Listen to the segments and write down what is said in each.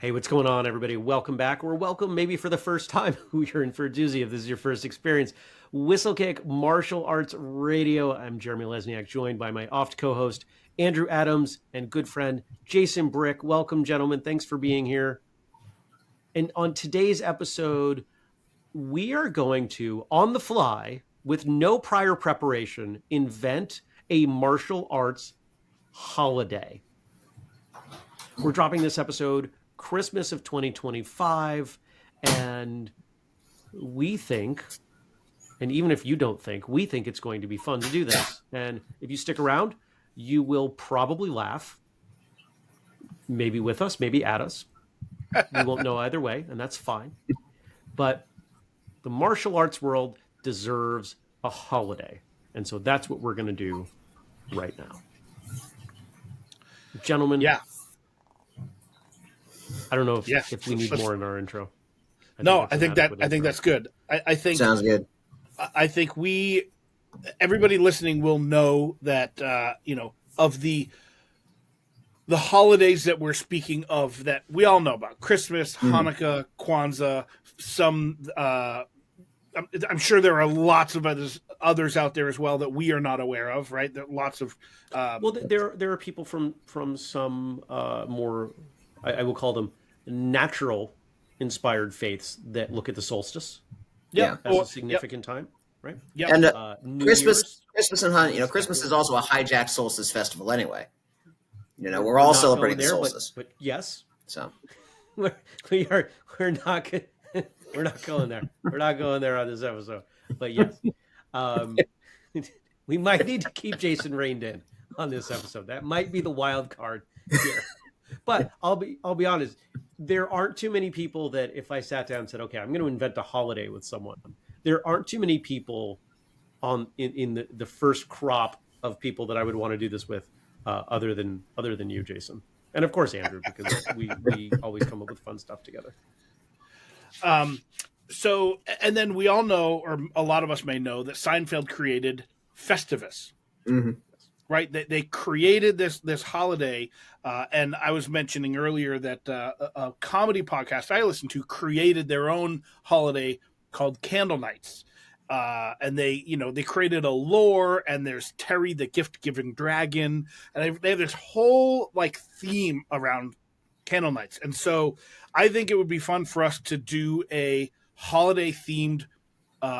Hey, what's going on, everybody? Welcome back, or welcome maybe for the first time. You're in for a doozy if this is your first experience. Whistlekick Martial Arts Radio. I'm Jeremy Lesniak, joined by my oft co-host Andrew Adams and good friend Jason Brick. Welcome, gentlemen. Thanks for being here. And on today's episode, we are going to, on the fly, with no prior preparation, invent a martial arts holiday. We're dropping this episode Christmas of 2025, and we think, and even if you don't think, we think it's going to be fun to do this. And if you stick around, you will probably laugh, maybe with us, maybe at us. We won't know either way, and that's fine. But the martial arts world deserves a holiday, and so that's what we're going to do right now. Gentlemen, yeah. I don't know if we need more in our intro. I think that's good. I think sounds good. I think everybody listening will know that of the holidays that we're speaking of that we all know about: Christmas, Hanukkah, Kwanzaa. Some I'm sure there are lots of others out there as well that we are not aware of. Right? There are lots of there are people from some more. I will call them natural inspired faiths that look at the solstice as a significant time, right? Yeah. And Christmas and Hanukkah, Christmas is also a hijacked solstice festival anyway. We're all celebrating the solstice. But yes. So we're not going there. We're not going there on this episode. But yes. We might need to keep Jason reined in on this episode. That might be the wild card here. But I'll be honest, there aren't too many people that if I sat down and said, okay, I'm going to invent a holiday with someone, there aren't too many people in the first crop of people that I would want to do this with other than you, Jason. And of course, Andrew, because we always come up with fun stuff together. So, and then we all know, or a lot of us may know, that Seinfeld created Festivus. Mm-hmm. Right, they created this holiday, and I was mentioning earlier that a comedy podcast I listened to created their own holiday called Candle Nights, and they created a lore, and there's Terry the gift-giving dragon, and they have this whole theme around Candle Nights, and so I think it would be fun for us to do a holiday themed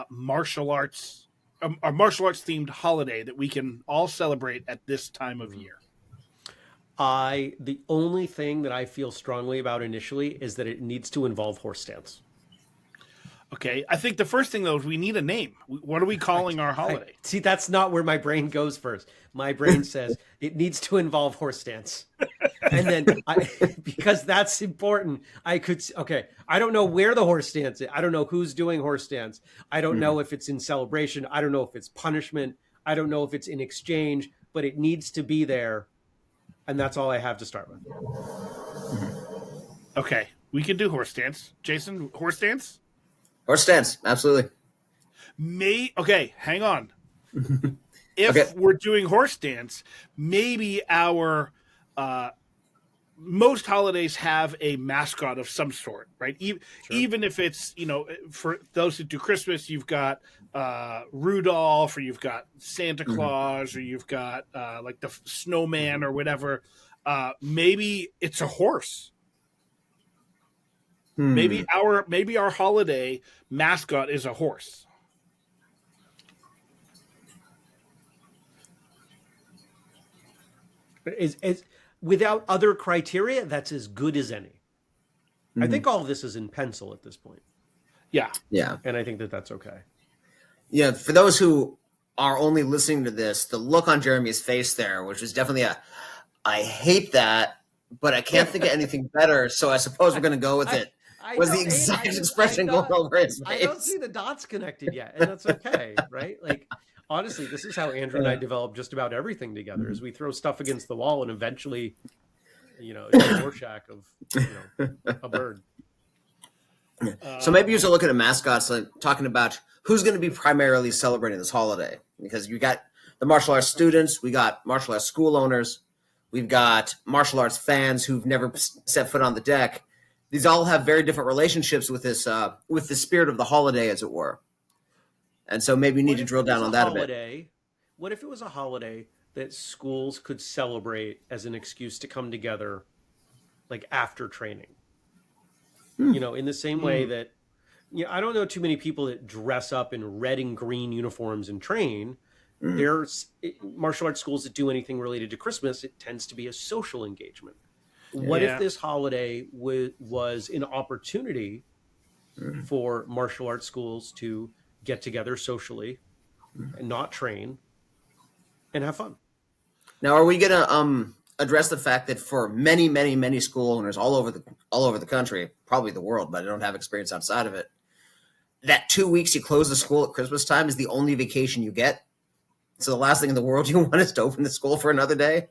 martial arts themed holiday that we can all celebrate at this time of year. The only thing that I feel strongly about initially is that it needs to involve horse stance. Okay. I think the first thing though is we need a name. What are we calling our holiday? See, that's not where my brain goes first. My brain says it needs to involve horse stance. And then because that's important, I don't know where the horse stance is. I don't know who's doing horse stance. I don't know if it's in celebration. I don't know if it's punishment. I don't know if it's in exchange, but it needs to be there. And that's all I have to start with. Okay. We can do horse stance. Jason, horse stance? Horse stance, absolutely. Okay, hang on. If we're doing horse stance, maybe our most holidays have a mascot of some sort, right? Even if it's, for those who do Christmas, you've got Rudolph, or you've got Santa Claus, or you've got the snowman or whatever. Maybe it's a horse. Maybe our holiday mascot is a horse. Is without other criteria, that's as good as any. I think all of this is in pencil at this point. Yeah. And I think that's okay. Yeah, for those who are only listening to this, the look on Jeremy's face there, which was definitely I hate that, but I can't think of anything better, so I suppose we're going to go with it. Was the exact expression going over his face. I don't see the dots connected yet, and that's okay, right? Honestly, this is how Andrew and I develop just about everything together, is we throw stuff against the wall and eventually, it's a Rorschach of, a bird. So maybe you should look at a mascot, talking about who's going to be primarily celebrating this holiday, because you got the martial arts students, we got martial arts school owners, we've got martial arts fans who've never set foot on the deck, these all have very different relationships with this, with the spirit of the holiday, as it were. And so maybe you need to drill down on that a bit. What if it was a holiday that schools could celebrate as an excuse to come together, like after training? In the same way that, I don't know too many people that dress up in red and green uniforms and train. There's martial arts schools that do anything related to Christmas. It tends to be a social engagement. What if this holiday was an opportunity for martial arts schools to get together socially and not train and have fun? Now, are we going to address the fact that for many, many, many school owners all over the country, probably the world, but I don't have experience outside of it, that 2 weeks you close the school at Christmas time is the only vacation you get? So the last thing in the world you want is to open the school for another day?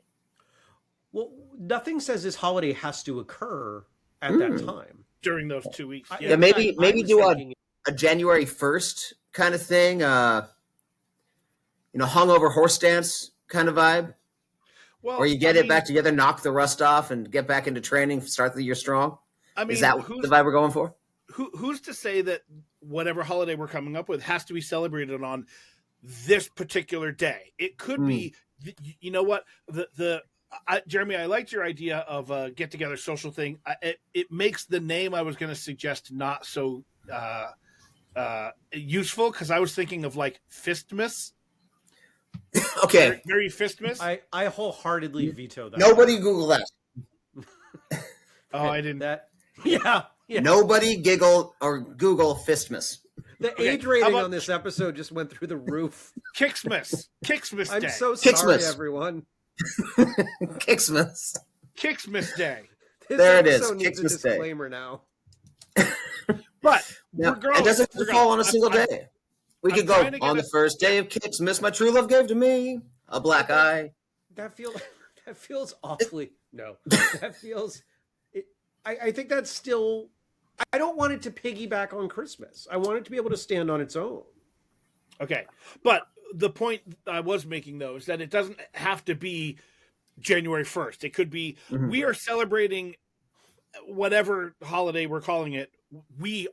Well, nothing says this holiday has to occur at that time. During those 2 weeks. Yeah, maybe do a January 1st kind of thing, hungover horse dance kind of vibe. Well, where you get it back together, knock the rust off, and get back into training, start the year strong. Is that the vibe we're going for? Who's to say that whatever holiday we're coming up with has to be celebrated on this particular day? It could be, you know what, Jeremy, I liked your idea of a get-together social thing. It makes the name I was going to suggest not so useful, because I was thinking of like Fistmas. Okay. Very Fistmas. I wholeheartedly veto that. Nobody Google that. I didn't. Yeah. Nobody giggle or Google Fistmas. The age rating on this episode just went through the roof. Kicksmas Day. I'm so sorry, everyone. Kicksmas Day. There it is. Needs a disclaimer now. But it doesn't fall on a single day. We could go on the first day of Kicksmas, my true love gave to me a black eye. That feels awfully That feels. I think that's still. I don't want it to piggyback on Christmas. I want it to be able to stand on its own. Okay, but the point I was making, though, is that it doesn't have to be January 1st. It could be we are celebrating whatever holiday we're calling it.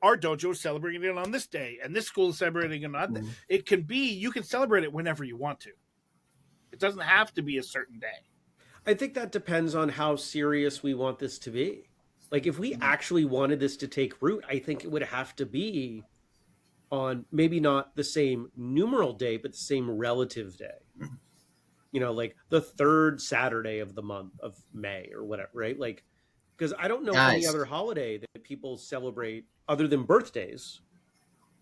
Our dojo is celebrating it on this day, and this school is celebrating it on that. It can be, you can celebrate it whenever you want to. It doesn't have to be a certain day. I think that depends on how serious we want this to be. Like, if we actually wanted this to take root, I think it would have to be on maybe not the same numeral day, but the same relative day. Like the third Saturday of the month of May or whatever, right? Like, because I don't know any other holiday that people celebrate other than birthdays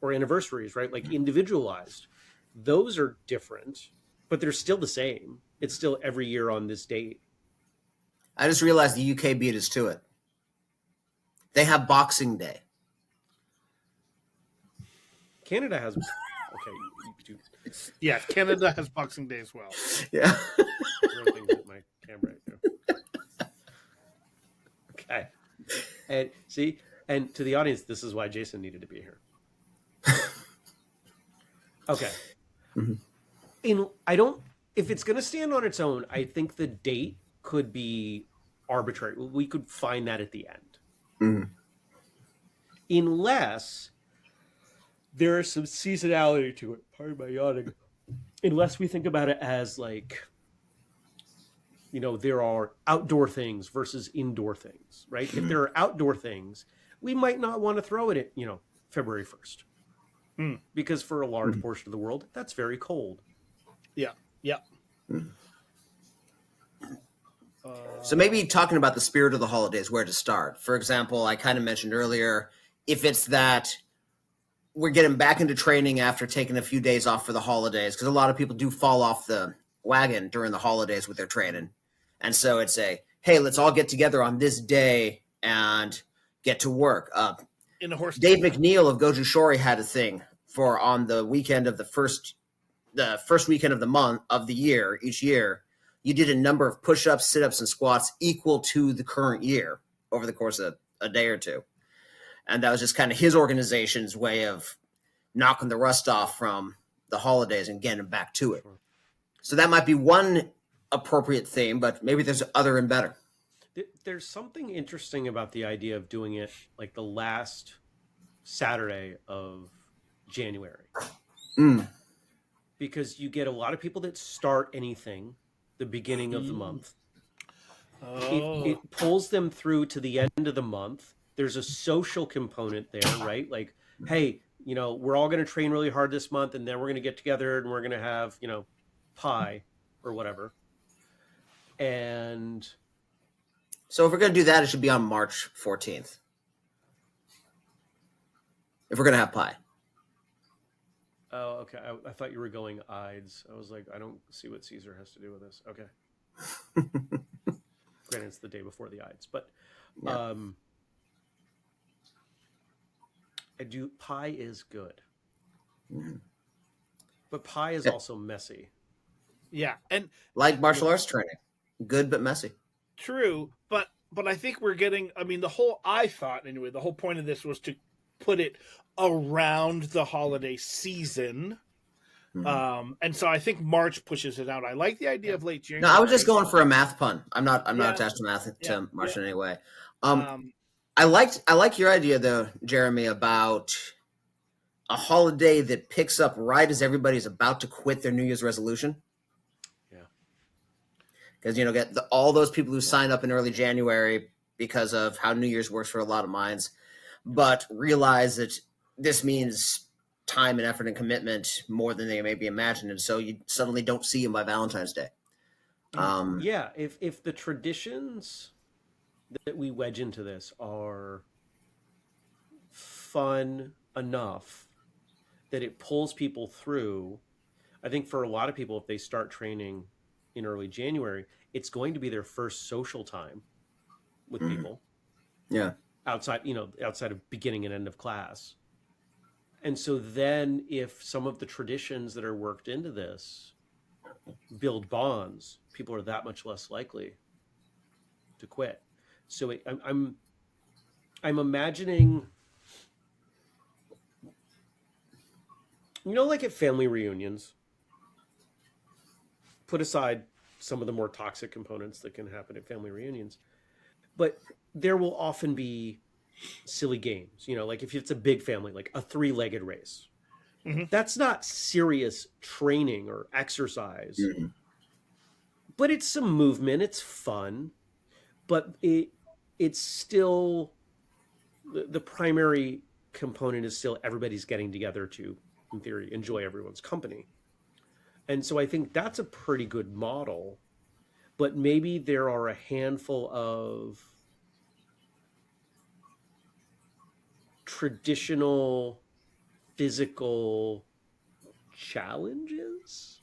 or anniversaries, right? Like individualized. Those are different, but they're still the same. It's still every year on this date. I just realized the UK beat us to it. They have Boxing Day. Canada has. Okay. Yeah, Canada has Boxing Day as well. Yeah. My camera right now. Okay. And to the audience, this is why Jason needed to be here. Okay. If it's going to stand on its own, I think the date could be arbitrary. We could find that at the end. Unless there is some seasonality to it. Pardon my yawning. Unless we think about it as like, there are outdoor things versus indoor things, right? If there are outdoor things, we might not want to throw it at, February 1st. Because for a large portion of the world, that's very cold. Yeah. So maybe talking about the spirit of the holidays, where to start. For example, I kind of mentioned earlier, if it's that we're getting back into training after taking a few days off for the holidays, because a lot of people do fall off the wagon during the holidays with their training. And so it's hey, let's all get together on this day and get to work. In a horse. Dave McNeil of Goju Shori had a thing for on the weekend of the first weekend of the month of the year, each year, you did a number of push-ups, sit-ups, and squats equal to the current year over the course of a day or two. And that was just kind of his organization's way of knocking the rust off from the holidays and getting back to it. So that might be one appropriate theme, but maybe there's other and better. There's something interesting about the idea of doing it like the last Saturday of January, Mm. because you get a lot of people that start anything the beginning of the Mm. month. Oh, It pulls them through to the end of the month. There's a social component there, right? Like, hey, we're all going to train really hard this month, and then we're going to get together and we're going to have, pie or whatever. And So if we're going to do that, it should be on March 14th. If we're going to have pie. oh, okay. I thought you were going Ides. I was like, I don't see what Caesar has to do with this. Okay. Granted, it's the day before the Ides, but Yeah. pie is good, Mm. but pie is Yeah. also messy. yeah, and Like martial arts training. Good but messy. true, but I think we're getting. I mean, I thought anyway. The whole point of this was to put it around the holiday season. And so I think March pushes it out. I like the idea of late No, January. I was just going for a math pun. I'm not Yeah. attached to math to March in any way. Um, I like your idea though, Jeremy, about a holiday that picks up right as everybody's about to quit their New Year's resolution. Yeah. Because get all those people who signed up in early January because of how New Year's works for a lot of minds, but realize that this means time and effort and commitment more than they maybe imagined, and so you suddenly don't see them by Valentine's Day. Yeah, if the traditions that we wedge into this are fun enough that it pulls people through, I think for a lot of people, if they start training in early January, it's going to be their first social time with people. Yeah. Outside of beginning and end of class. And so then if some of the traditions that are worked into this build bonds, people are that much less likely to quit. So I'm imagining, like at family reunions, put aside some of the more toxic components that can happen at family reunions, but there will often be silly games, like if it's a big family, like a 3-legged race. Mhm. That's not serious training or exercise, but it's some movement, it's fun, but it's still the primary component is still everybody's getting together to, in theory, enjoy everyone's company. And so I think that's a pretty good model, but maybe there are a handful of traditional physical challenges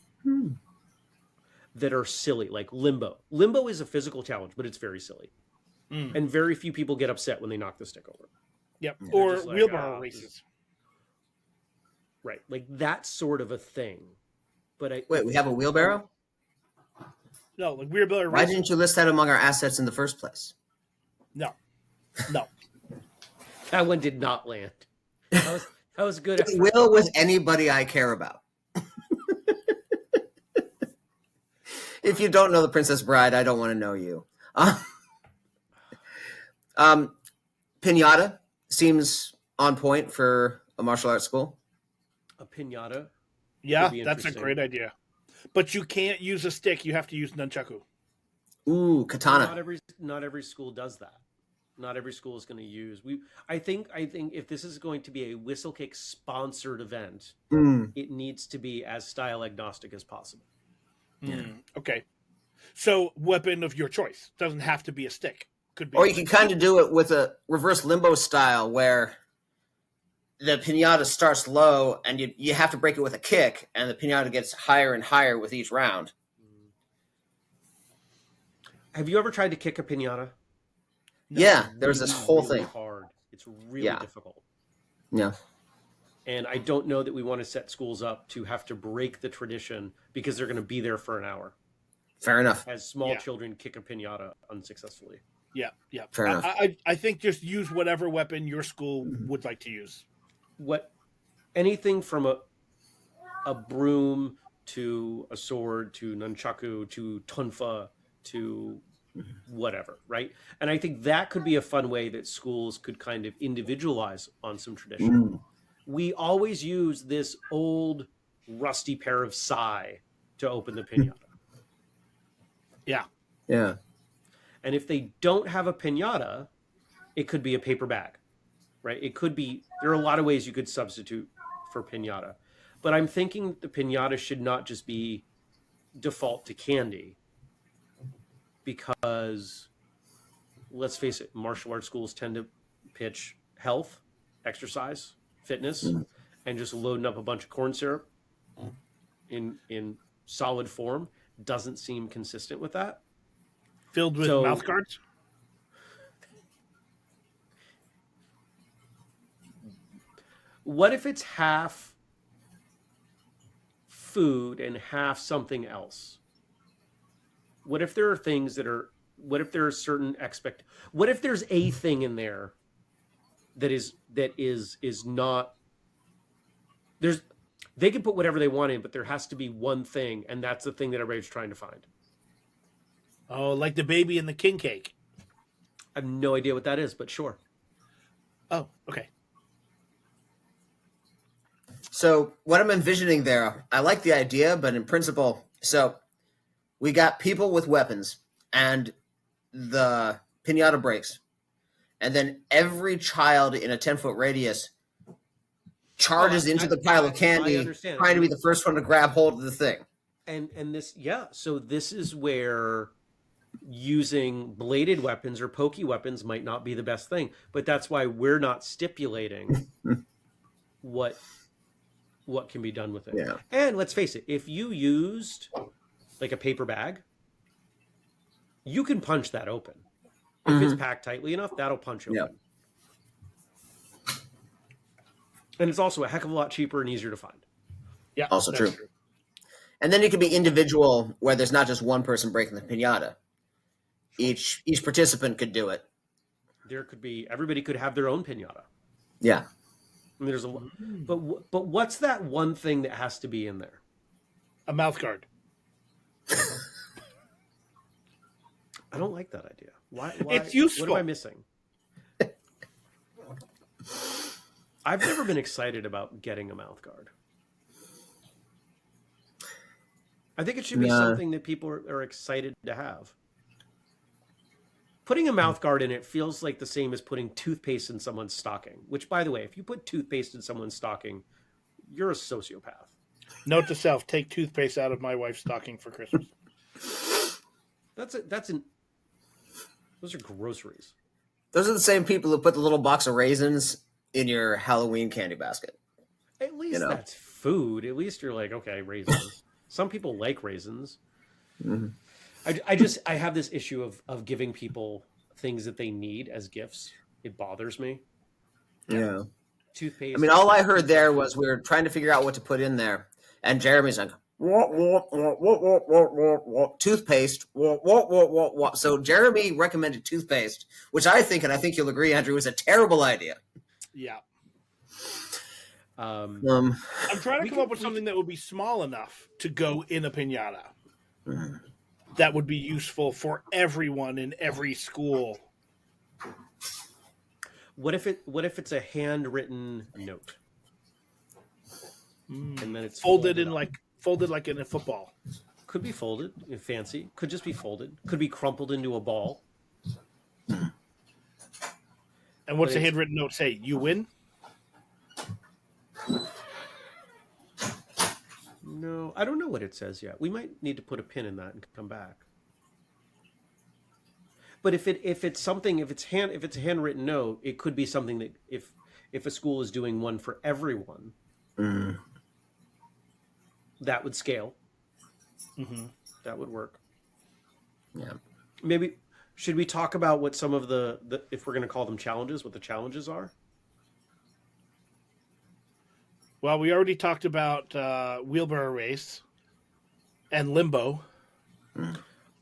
that are silly, like limbo. Limbo is a physical challenge, but it's very silly. And very few people get upset when they knock the stick over. Yep. They're Or just like, wheelbarrow races. Right. Like that sort of a thing. But Wait, we have a wheelbarrow? No, like wheelbarrow Why races. didn't you list that among our assets in the first place? No. that one did not land. That was good. It will with anybody I care about. If you don't know the Princess Bride, I don't want to know you. Pinata seems on point for a martial arts school. A pinata. Yeah, be that's a interesting. great idea. But you can't use a stick. You have to use nunchaku. Ooh, katana. Not every school does that. Not every school is going to use. I think if this is going to be a whistlekick sponsored event, it needs to be as style agnostic as possible. Okay. So weapon of your choice. Doesn't have to be a stick. Could be. Or you can kind of do it with a reverse limbo style where the pinata starts low and you have to break it with a kick, and the pinata gets higher and higher with each round. Have you ever tried to kick a pinata? Yeah, there's this whole really thing. hard. It's really difficult. Yeah. And I don't know that we want to set schools up to have to break the tradition because they're going to be there for an hour. Fair enough. As small children kick a pinata unsuccessful. Yeah. Fair enough. I think just use whatever weapon your school would like to use. Anything from a broom to a sword to nunchaku to tonfa to whatever, right? And I think that could be a fun way that schools could kind of individualize on some tradition. Mm. We always use this old rusty pair of sai to open the pinata. Yeah. Yeah. And if they don't have a pinata, it could be a paper bag, right? It could be, there are a lot of ways you could substitute for pinata. But I'm thinking the pinata should not just be default to candy, because let's face it, martial arts schools tend to pitch health, exercise, fitness, and just loading up a bunch of corn syrup in solid form doesn't seem consistent with that. Filled with mouth guards? What if it's half food and half something else? What if there are things that are, what if there are certain what if there's a thing in there that is not, there's, they can put whatever they want in, but there has to be one thing, and that's the thing that everybody's trying to find. Oh, like the baby and the king cake. I have no idea what that is, but sure. Oh, okay. So what I'm envisioning there, I like the idea, but in principle, so we got people with weapons and the pinata breaks. And then every child in a 10-foot radius charges into the pile of candy, trying to be the first one to grab hold of the thing. And this, yeah, so this is where using bladed weapons or pokey weapons might not be the best thing. But that's why we're not stipulating what can be done with it. Yeah. And let's face it, if you used like a paper bag, you can punch that open. If it's packed tightly enough, that'll punch open. Yep. And it's also a heck of a lot cheaper and easier to find. Yeah, also true. And then it could be individual, where there's not just one person breaking the pinata. Each participant could do it. There could be, everybody could have their own pinata. Yeah. I mean, there's a, but what's that one thing that has to be in there? A mouth guard. I don't like that idea. Why? It's useful. What am I missing? I've never been excited about getting a mouth guard. I think it should be something that people are excited to have. Putting a mouth guard in it feels like the same as putting toothpaste in someone's stocking, which, by the way, if you put toothpaste in someone's stocking, you're a sociopath. Note to self, take toothpaste out of my wife's stocking for Christmas. Those are groceries. Those are the same people who put the little box of raisins in your Halloween candy basket. At least that's food. At least you're like, okay, raisins. Some people like raisins. Mm-hmm. I have this issue of giving people things that they need as gifts. It bothers me. Yeah. Toothpaste. I mean, all I heard there was we were trying to figure out what to put in there. And Jeremy's like, toothpaste. So Jeremy recommended toothpaste, which I think, and I think you'll agree, Andrew, is a terrible idea. Yeah. I'm trying to come up with something that would be small enough to go in a pinata. That would be useful for everyone in every school. What if it's a handwritten note? And then it's folded like in a football. Could be folded, fancy. Could just be folded. Could be crumpled into a ball. And what's the handwritten note say? You win? No, I don't know what it says yet. We might need to put a pin in that and come back. But if it's a handwritten note, it could be something that if a school is doing one for everyone, that would scale. Mm-hmm. That would work. Yeah. Maybe should we talk about what some of the if we're going to call them challenges, what the challenges are? Well, we already talked about wheelbarrow race and limbo.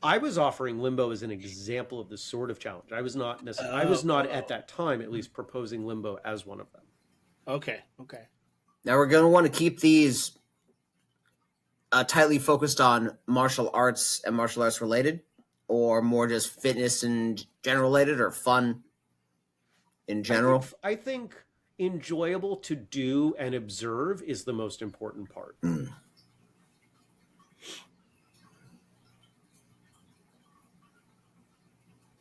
I was offering limbo as an example of this sort of challenge. I was not necessarily. I was not at that time, at least, proposing limbo as one of them. Okay. Now we're going to want to keep these tightly focused on martial arts and martial arts related, or more just fitness and general related, or fun in general? I think enjoyable to do and observe is the most important part.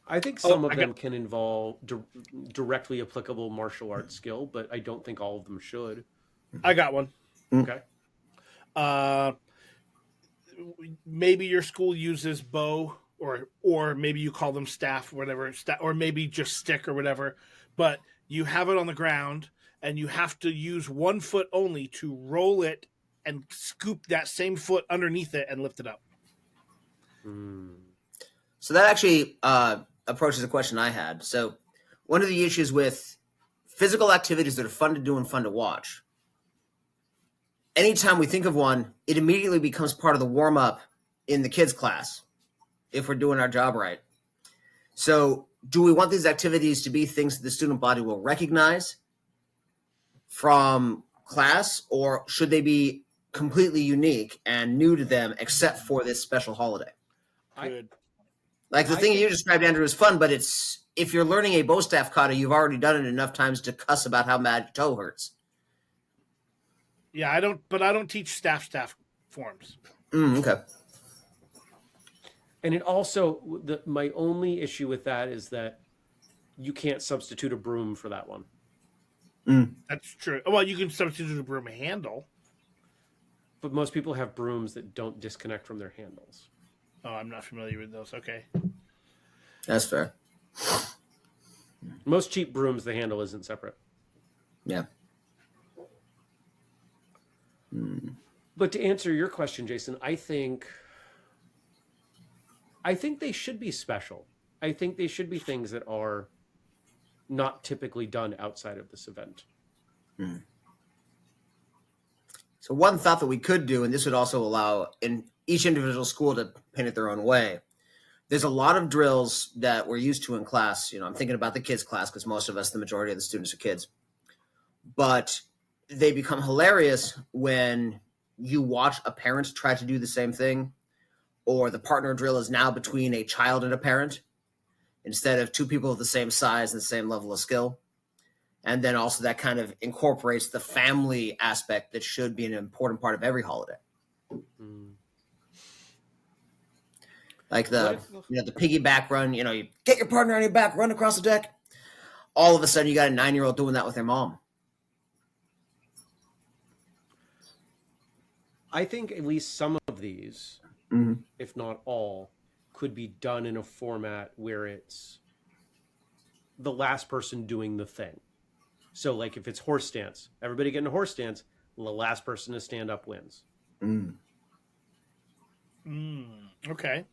I think some of them can involve directly applicable martial arts skill, but I don't think all of them should. I got one. Okay. Maybe your school uses bow, or maybe you call them staff, whatever, or maybe just stick or whatever, but you have it on the ground and you have to use one foot only to roll it and scoop that same foot underneath it and lift it up. So that actually approaches a question I had. So one of the issues with physical activities that are fun to do and fun to watch, anytime we think of one, it immediately becomes part of the warm-up in the kids' class if we're doing our job right. So do we want these activities to be things that the student body will recognize from class, or should they be completely unique and new to them except for this special holiday? Good. Like the thing you described, Andrew, is fun, but it's if you're learning a bow staff kata, you've already done it enough times to cuss about how bad your toe hurts. Yeah, I don't teach staff forms. Okay. And it also, my only issue with that is that you can't substitute a broom for that one. That's true. Well, you can substitute a broom handle. But most people have brooms that don't disconnect from their handles. Oh, I'm not familiar with those. Okay. That's fair. Most cheap brooms, the handle isn't separate. Yeah. But to answer your question, Jason, I think they should be special. I think they should be things that are not typically done outside of this event. So one thought that we could do, and this would also allow in each individual school to paint it their own way. There's a lot of drills that we're used to in class. I'm thinking about the kids class because most of us, the majority of the students are kids. But they become hilarious when you watch a parent try to do the same thing, or the partner drill is now between a child and a parent instead of two people of the same size and the same level of skill. And then also that kind of incorporates the family aspect that should be an important part of every holiday. Like the piggyback run, you get your partner on your back, run across the deck. All of a sudden you got a 9-year-old doing that with their mom. I think at least some of these, if not all, could be done in a format where it's the last person doing the thing. So like if it's horse stance, everybody get in a horse stance, the last person to stand up wins. Okay.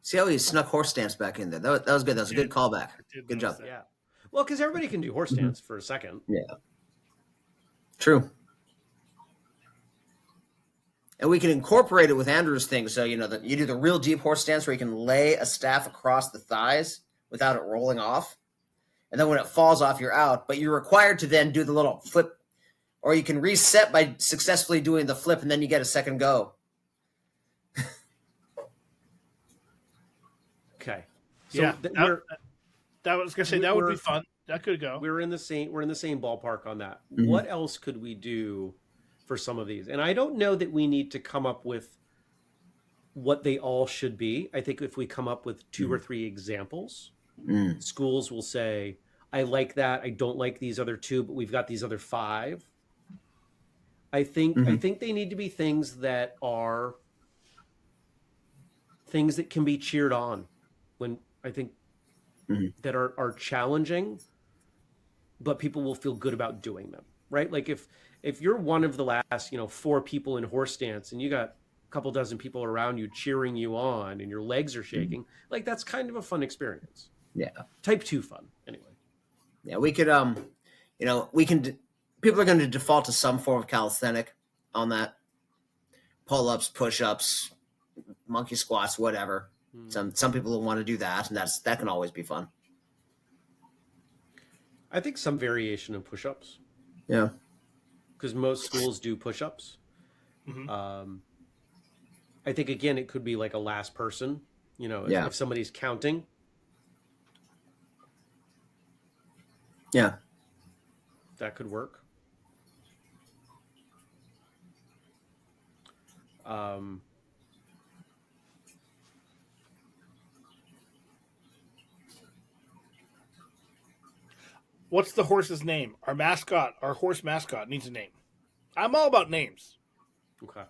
See how he snuck horse stance back in there? That was good. That was a good callback. Good job. Yeah. Well, because everybody can do horse stance for a second. Yeah. True. And we can incorporate it with Andrew's thing. So, that you do the real deep horse stance where you can lay a staff across the thighs without it rolling off. And then when it falls off, you're out. But you're required to then do the little flip, or you can reset by successfully doing the flip, and then you get a second go. Okay. So Yeah. That was gonna say that would be fun. That could go. We're in the same ballpark on that. What else could we do for some of these? And I don't know that we need to come up with what they all should be. I think if we come up with 2 or 3 examples, schools will say, I like that. I don't like these other 2, but we've got these other 5. I think they need to be things that are things that can be cheered on that are challenging, but people will feel good about doing them, right? Like if you're one of the last, 4 people in horse stance and you got a couple dozen people around you cheering you on and your legs are shaking, like that's kind of a fun experience. Yeah. Type 2 fun anyway. Yeah. We could, people are going to default to some form of calisthenic on that. Pull-ups, push-ups, monkey squats, whatever. Some people will want to do that, and that can always be fun. I think some variation of push-ups. Yeah. Because most schools do push-ups. I think, again, it could be like a last person, Yeah. if somebody's counting. Yeah. That could work. What's the horse's name? Our mascot, our horse mascot needs a name. I'm all about names. Okay.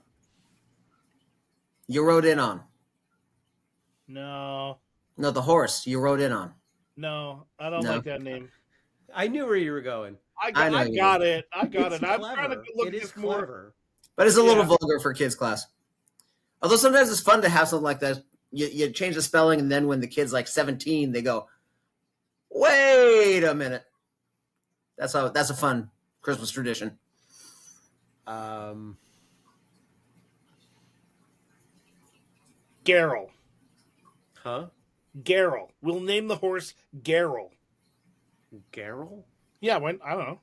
You rode in on. No, No, the horse you rode in on. no, I don't No. like that name. I knew where you were going. I know you got it. I got It's it. I'm clever. trying to look It at is this more. clever. But it's a little Yeah. vulgar for kids class. Although sometimes it's fun to have something like that. You change the spelling, and then when the kid's like 17, they go, "Wait a minute." That's a fun Christmas tradition. Garyll. Huh? Garyll. We'll name the horse Garyll. Geralt? Yeah, I don't know.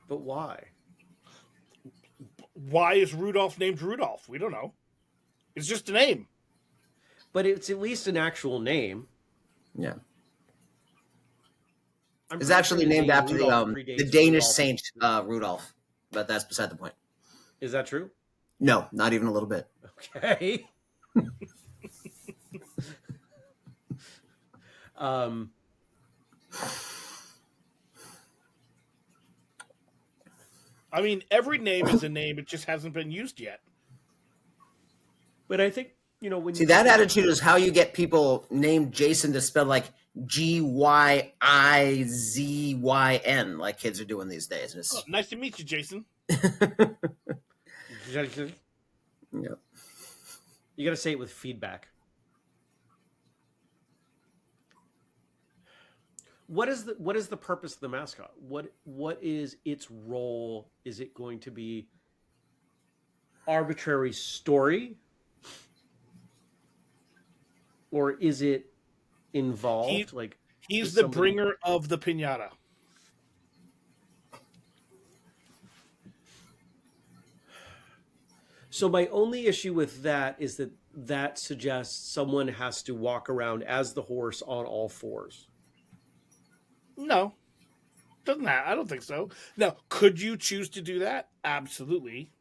But why? Why is Rudolph named Rudolph? We don't know. It's just a name. But it's at least an actual name. Yeah. I'm It's pretty actually sure named name after Rudolph the predates Danish Rudolph. saint Rudolph, but that's beside the point. Is that true? No, not even a little bit. Okay. I mean, every name is a name. It just hasn't been used yet. But I think, when See, you that attitude is how you get people named Jason to spell like Gwyzyn, like kids are doing these days. And it's, Oh, nice to meet you, Jason. yeah. You got to say it with feedback. What is the purpose of the mascot? What is its role? Is it going to be arbitrary story, or is it involved? He's is the somebody- bringer of the piñata. So my only issue with that is that suggests someone has to walk around as the horse on all fours. No. Doesn't that? I don't think so. Now, could you choose to do that? Absolutely.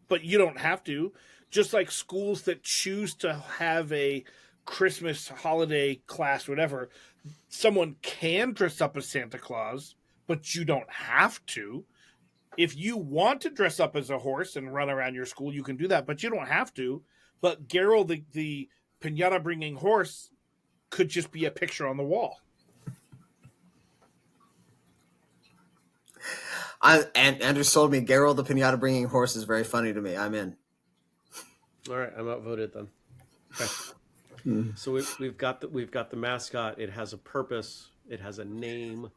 But you don't have to. Just like schools that choose to have a Christmas holiday class, whatever, someone can dress up as Santa Claus, but you don't have to. If you want to dress up as a horse and run around your school, you can do that, but you don't have to. But Garyll, the piñata bringing horse, could just be a picture on the wall. And Andrew sold me Garyll the pinata bringing horse is very funny to me. I'm in. All right, I'm outvoted then. Okay. So we've got the mascot. It has a purpose. It has a name.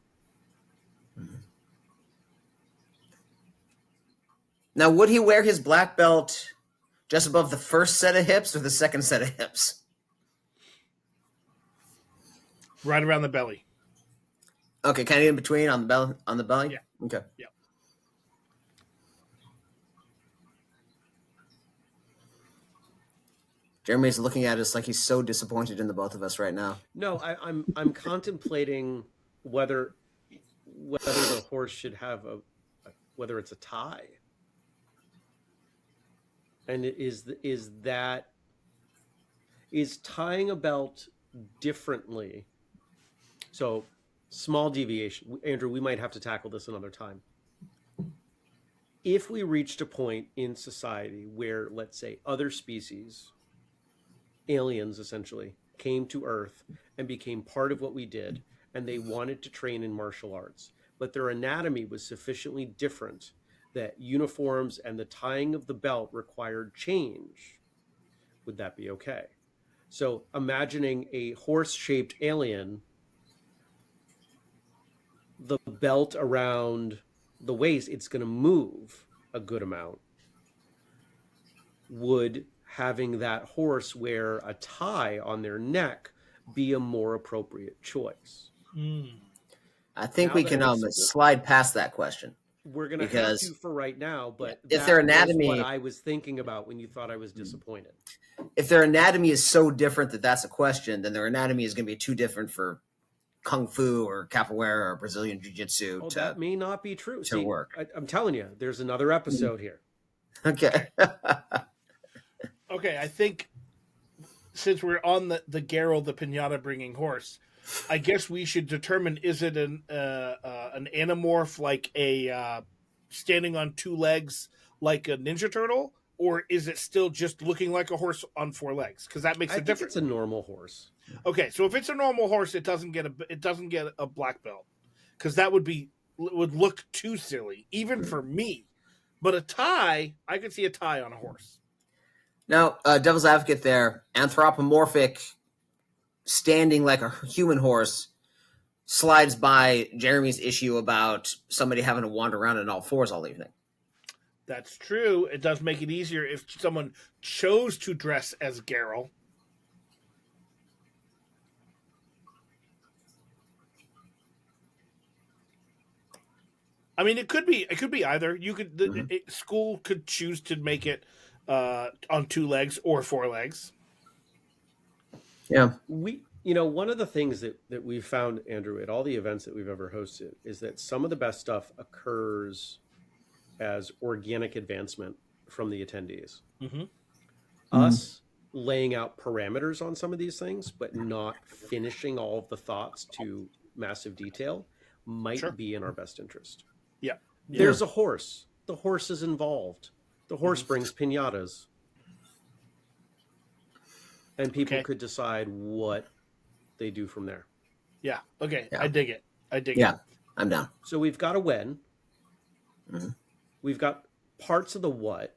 Now, would he wear his black belt just above the first set of hips or the second set of hips? Right around the belly. Okay, kind of in between on the belly? Yeah. Okay. Yeah. Jeremy's looking at us like he's so disappointed in the both of us right now. No, I'm contemplating whether the horse should have whether it's a tie. And is tying a belt differently? So, small deviation. Andrew, we might have to tackle this another time. If we reached a point in society where, let's say, other species, aliens essentially, came to Earth and became part of what we did, and they wanted to train in martial arts, but their anatomy was sufficiently different that uniforms and the tying of the belt required change, would that be okay? So imagining a horse-shaped alien, the belt around the waist, it's going to move a good amount. Would having that horse wear a tie on their neck be a more appropriate choice? I think Now we that can it's- slide past that question. We're going to have because to for right now, but if their that was anatomy, what I was thinking about when you thought I was disappointed. if their anatomy is so different that that's a question, then their anatomy is going to be too different for kung fu or capoeira or Brazilian jiu-jitsu That may not be true. to work. I'm telling you, there's another episode here. Okay. Okay, I think since we're on the Garyll the pinata bringing horse, I guess we should determine, is it an anamorph, like a standing on two legs like a Ninja Turtle, or is it still just looking like a horse on four legs? Because that makes I a think difference. it's a normal horse. Okay, so if it's a normal horse, it doesn't get a black belt, because that would look too silly, even for me. But a tie, I could see a tie on a horse. Now, devil's advocate there, anthropomorphic, standing like a human horse, slides by Jeremy's issue about somebody having to wander around on all fours all evening. That's true. It does make it easier if someone chose to dress as Garyll. I mean, it could be either. You could school could choose to make it on two legs or four legs. Yeah. One of the things that we've found, Andrew, at all the events that we've ever hosted is that some of the best stuff occurs as organic advancement from the attendees. Mm-hmm. Us laying out parameters on some of these things, but not finishing all of the thoughts to massive detail might be in our best interest. Yeah. There's a horse. The horse is involved. The horse brings piñatas. And people could decide what they do from there. Yeah. Okay. Yeah. I dig it. Yeah, I'm down. So we've got a when. Mm-hmm. We've got parts of the what.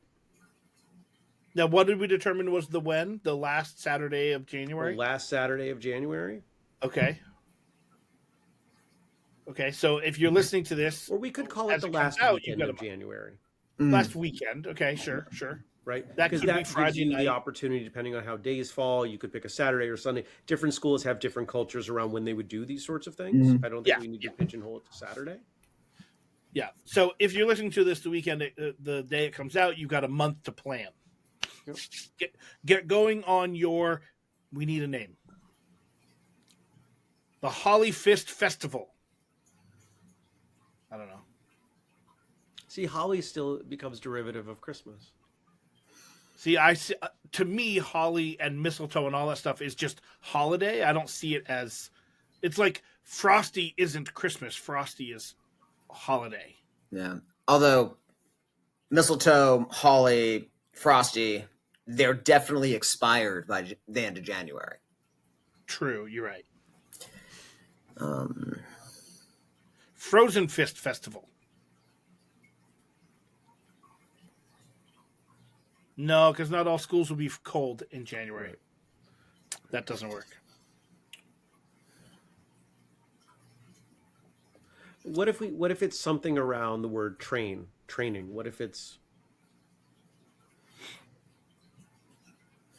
Now, what did we determine was the when? The last Saturday of January? The last Saturday of January. Okay. Okay, so if you're listening to this... Or we could call it the last weekend of January. Last weekend. Okay, sure. Right? That could be Friday night. The opportunity, depending on how days fall, you could pick a Saturday or Sunday. Different schools have different cultures around when they would do these sorts of things. Mm-hmm. I don't think we need to pigeonhole it to Saturday. Yeah. So if you're listening to this the weekend, the day it comes out, you've got a month to plan. Yep. Get going on your... We need a name. The Holly Fist Festival. I don't know. See, holly still becomes derivative of Christmas. See, to me, holly and mistletoe and all that stuff is just holiday. I don't see it as... It's like Frosty isn't Christmas. Frosty is holiday. Yeah. Although mistletoe, holly, Frosty, they're definitely expired by the end of January. True, you're right. Frozen Fist Festival. No, because not all schools will be cold in January. Right. That doesn't work. What if it's something around the word training? What if it's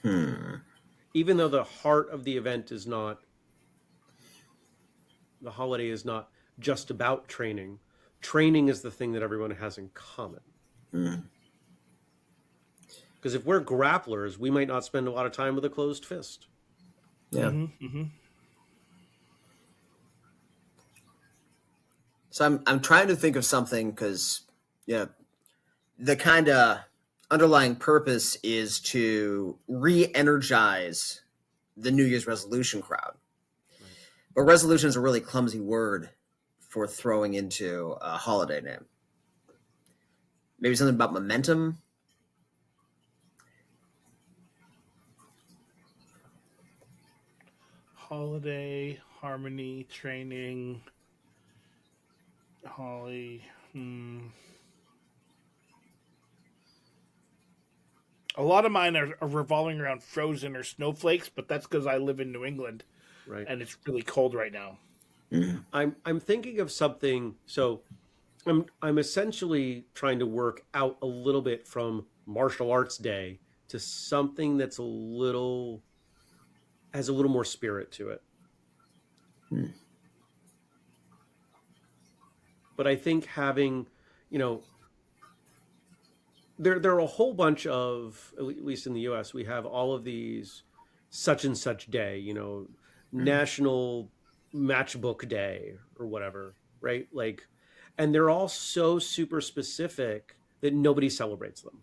even though the heart of the event is not, the holiday is not just about training. Training is the thing that everyone has in common. Because if we're grapplers, we might not spend a lot of time with a closed fist. Yeah. So I'm trying to think of something because, the kind of underlying purpose is to re-energize the New Year's resolution crowd. Right. But resolution is a really clumsy word for throwing into a holiday name. Maybe something about momentum. Holiday, harmony, training, holly. A lot of mine are revolving around frozen or snowflakes, but that's because I live in New England, right? And it's really cold right now. I'm thinking of something. So I'm essentially trying to work out a little bit from Martial Arts Day to something that's has a little more spirit to it. But I think having, you know, there are a whole bunch of, at least in the US, we have all of these such and such day, you know, National Matchbook Day or whatever, right? Like, and they're all so super specific that nobody celebrates them.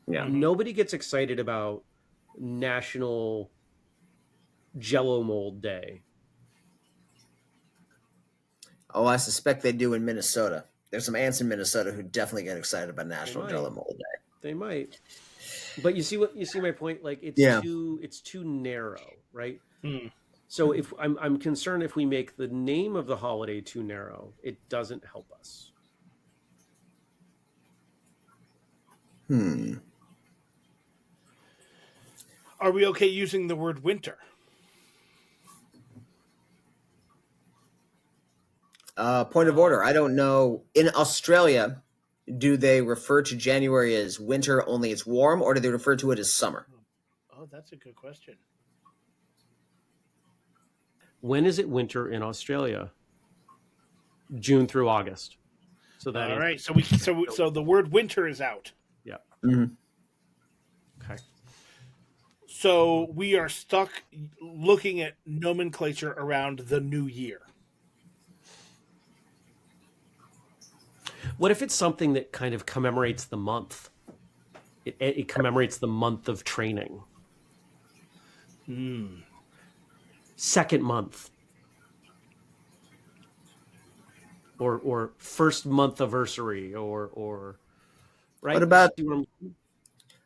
Yeah. Nobody gets excited about National Jello Mold Day. Oh, I suspect they do in Minnesota. There's some ants in Minnesota who definitely get excited about National might. Jello Mold Day. They might. But you see my point? Like it's Yeah. too narrow, right? Mm. So if I'm concerned if we make the name of the holiday too narrow, it doesn't help us. Are we okay using the word winter? Point of order. I don't know. In Australia, do they refer to January as winter only it's warm, or do they refer to it as summer? Oh, that's a good question. When is it winter in Australia? June through August. So that All right. So the word winter is out. Yeah. Mm-hmm. Okay. So we are stuck looking at nomenclature around the new year. What if it's something that kind of commemorates the month? It commemorates the month of training. Second month. Or first month anniversary or right? What about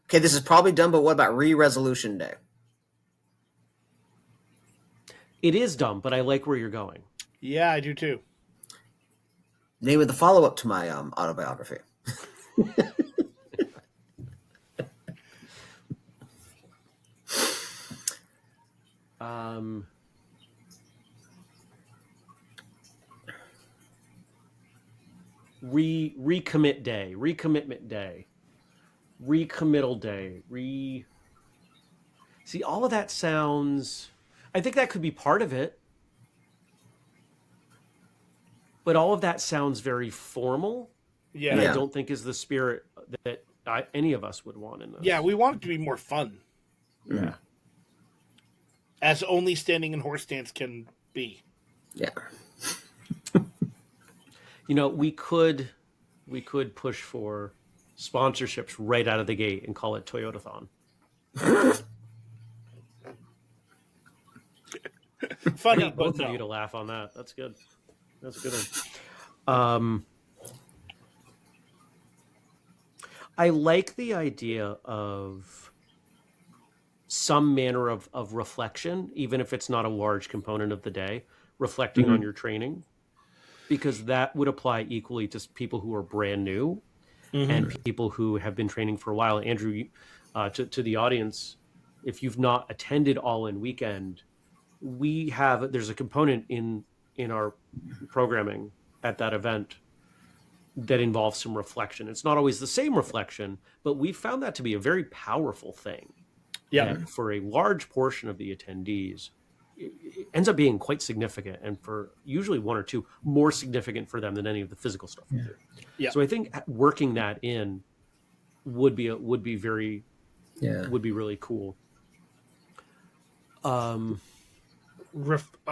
okay, this is probably dumb, but what about re-resolution day? It is dumb, but I like where you're going. Yeah, I do too. Name of the follow-up to my autobiography. Recommit day, recommitment day, recommittal day, See, all of that sounds. I think that could be part of it, but all of that sounds very formal. Yeah. And I don't think is the spirit that any of us would want in this. Yeah, we want it to be more fun. Yeah. As only standing in horse stance can be. Yeah. You know, we could push for sponsorships right out of the gate and call it Toyotathon. Funny, Got both but of no. you to laugh on that. That's good. That's a good one. I like the idea of some manner of reflection, even if it's not a large component of the day, reflecting on your training, because that would apply equally to people who are brand new and people who have been training for a while. Andrew, to the audience, if you've not attended All In Weekend, there's a component in our programming at that event that involves some reflection. It's not always the same reflection, but we found that to be a very powerful thing. Yeah. And for a large portion of the attendees, it ends up being quite significant, and for usually one or two, more significant for them than any of the physical stuff we do. Yeah. So I think working that in would be really cool. I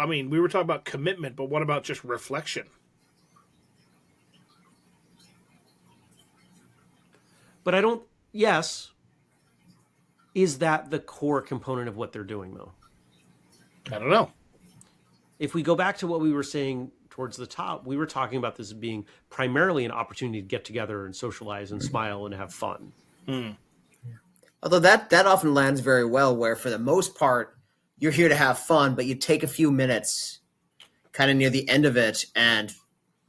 mean, we were talking about commitment, but what about just reflection? But yes. Is that the core component of what they're doing, though? I don't know. If we go back to what we were saying towards the top, we were talking about this as being primarily an opportunity to get together and socialize and smile and have fun. Although that often lands very well, where for the most part, you're here to have fun, but you take a few minutes kind of near the end of it and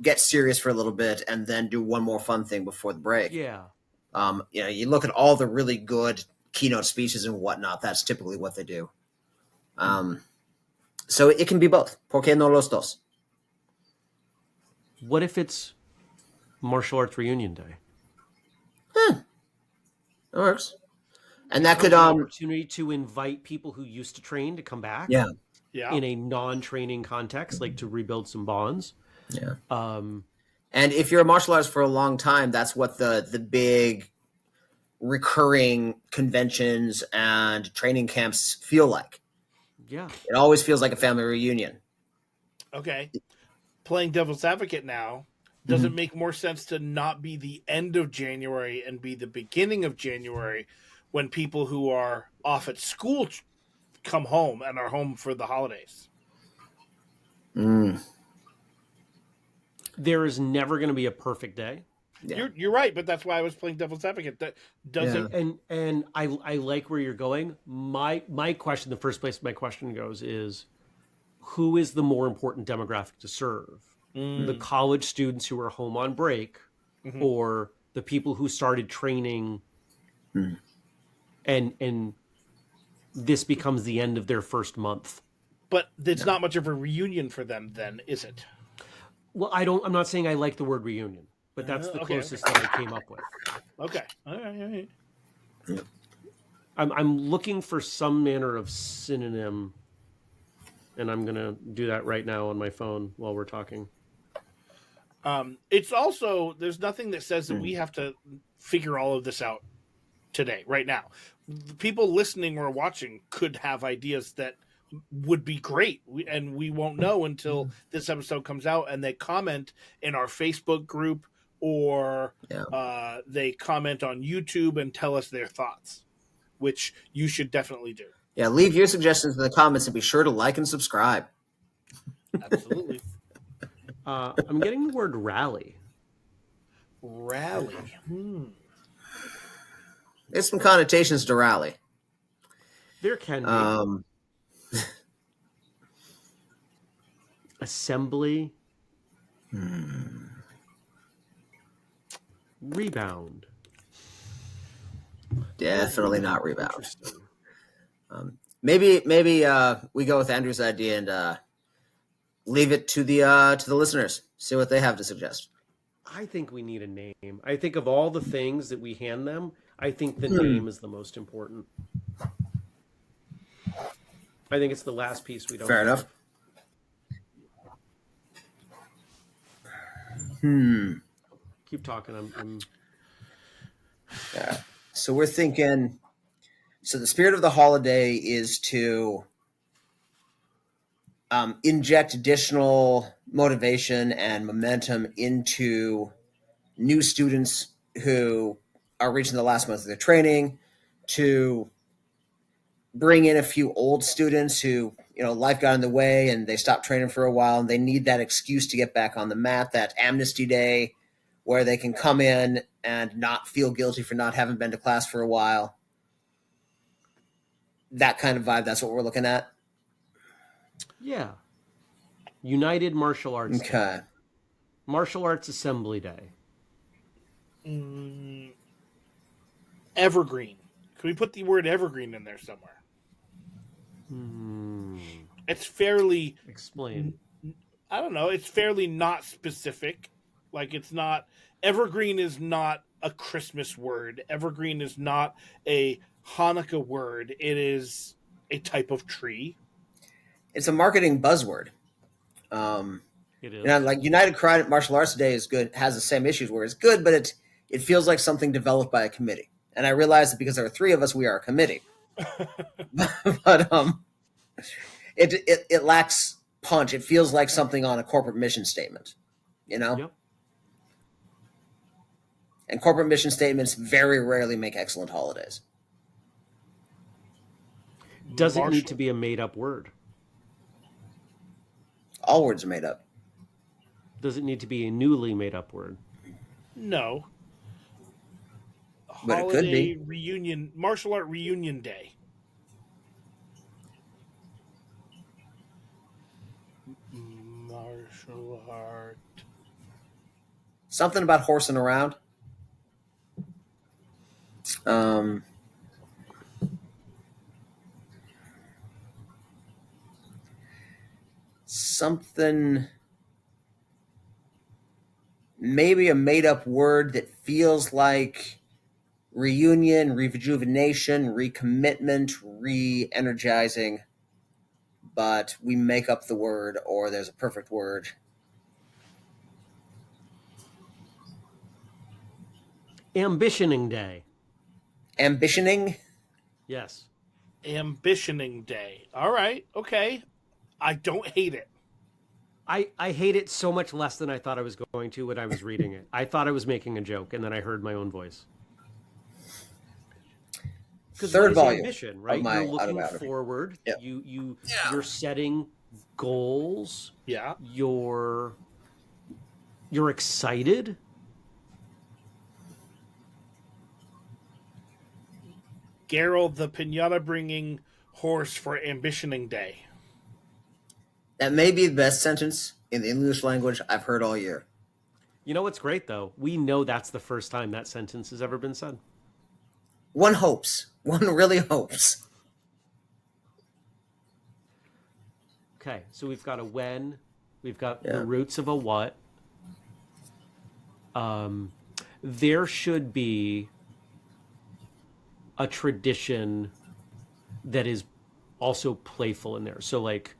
get serious for a little bit and then do one more fun thing before the break. Yeah. You look at all the really good keynote speeches and whatnot, that's typically what they do. So it can be both. ¿Por qué no los dos? What if it's Martial Arts Reunion Day? That works. And that could an opportunity to invite people who used to train to come back. Yeah. Yeah. In a non-training context, like to rebuild some bonds. Yeah. And if you're a martial artist for a long time, that's what the big recurring conventions and training camps feel like. Yeah. It always feels like a family reunion. Okay. Playing devil's advocate now, does it make more sense to not be the end of January and be the beginning of January when people who are off at school come home and are home for the holidays? There is never going to be a perfect day. Yeah. You're right, but that's why I was playing devil's advocate. That doesn't. And I like where you're going. My question, the first place my question goes is, who is the more important demographic to serve? The college students who are home on break, or the people who started training, and this becomes the end of their first month. But it's not much of a reunion for them, then, is it? Well, I'm not saying I like the word reunion, but that's the closest that I came up with. Okay. All right. Yeah. I'm looking for some manner of synonym, and I'm gonna do that right now on my phone while we're talking. It's also, there's nothing that says that we have to figure all of this out today, right now. The people listening or watching could have ideas that would be great, and we won't know until this episode comes out and they comment in our Facebook group, or they comment on YouTube and tell us their thoughts, which you should definitely do. Yeah, leave your suggestions in the comments and be sure to like and subscribe. Absolutely. I'm getting the word rally. Rally. There's some connotations to rally. There can be. Assembly. Rebound. Definitely not rebound. Maybe we go with Andrew's idea and leave it to the listeners. See what they have to suggest. I think we need a name. I think of all the things that we hand them, I think the name is the most important. I think it's the last piece we don't. Fair enough. Keep talking. I'm... Yeah. So we're thinking. So the spirit of the holiday is to inject additional motivation and momentum into new students who are reaching the last month of their training, to bring in a few old students who, life got in the way and they stopped training for a while and they need that excuse to get back on the mat, that amnesty day where they can come in and not feel guilty for not having been to class for a while. That kind of vibe, that's what we're looking at. Yeah. United Martial Arts Okay. Day. Martial Arts Assembly Day. Evergreen. Can we put the word evergreen in there somewhere? It's fairly... Explain. I don't know. It's fairly not specific. Like, it's not... Evergreen is not a Christmas word. Evergreen is not a Hanukkah word. It is a type of tree. It's a marketing buzzword. It is. Like United Martial Arts Day is good, has the same issues where it's good, but it feels like something developed by a committee. And I realize that because there are three of us, we are a committee. But it lacks punch. It feels like something on a corporate mission statement, Yep. And corporate mission statements very rarely make excellent holidays. Does it need to be a made-up word? All words are made up. Does it need to be a newly made-up word? No. But Holiday it could be. Reunion, Martial Art Reunion Day. Martial art. Something about horsing around. Something, maybe a made-up word that feels like reunion, rejuvenation, recommitment, re-energizing, but we make up the word or there's a perfect word. Ambitioning Day. Ambitioning? Yes. Ambitioning Day. All right. Okay. I don't hate it. I hate it so much less than I thought I was going to when I was reading it. I thought I was making a joke, and then I heard my own voice. Because what Third is volume ambition, of right? You're my looking autobiography. forward. Yeah. You're setting goals. Yeah. You're excited. Garyll the pinata bringing horse for Ambitioning Day. That may be the best sentence in the English language I've heard all year. You know what's great though? We know that's the first time that sentence has ever been said. One hopes. One really hopes. Okay, so we've got a when, we've got the roots of a what. There should be a tradition that is also playful in there. So like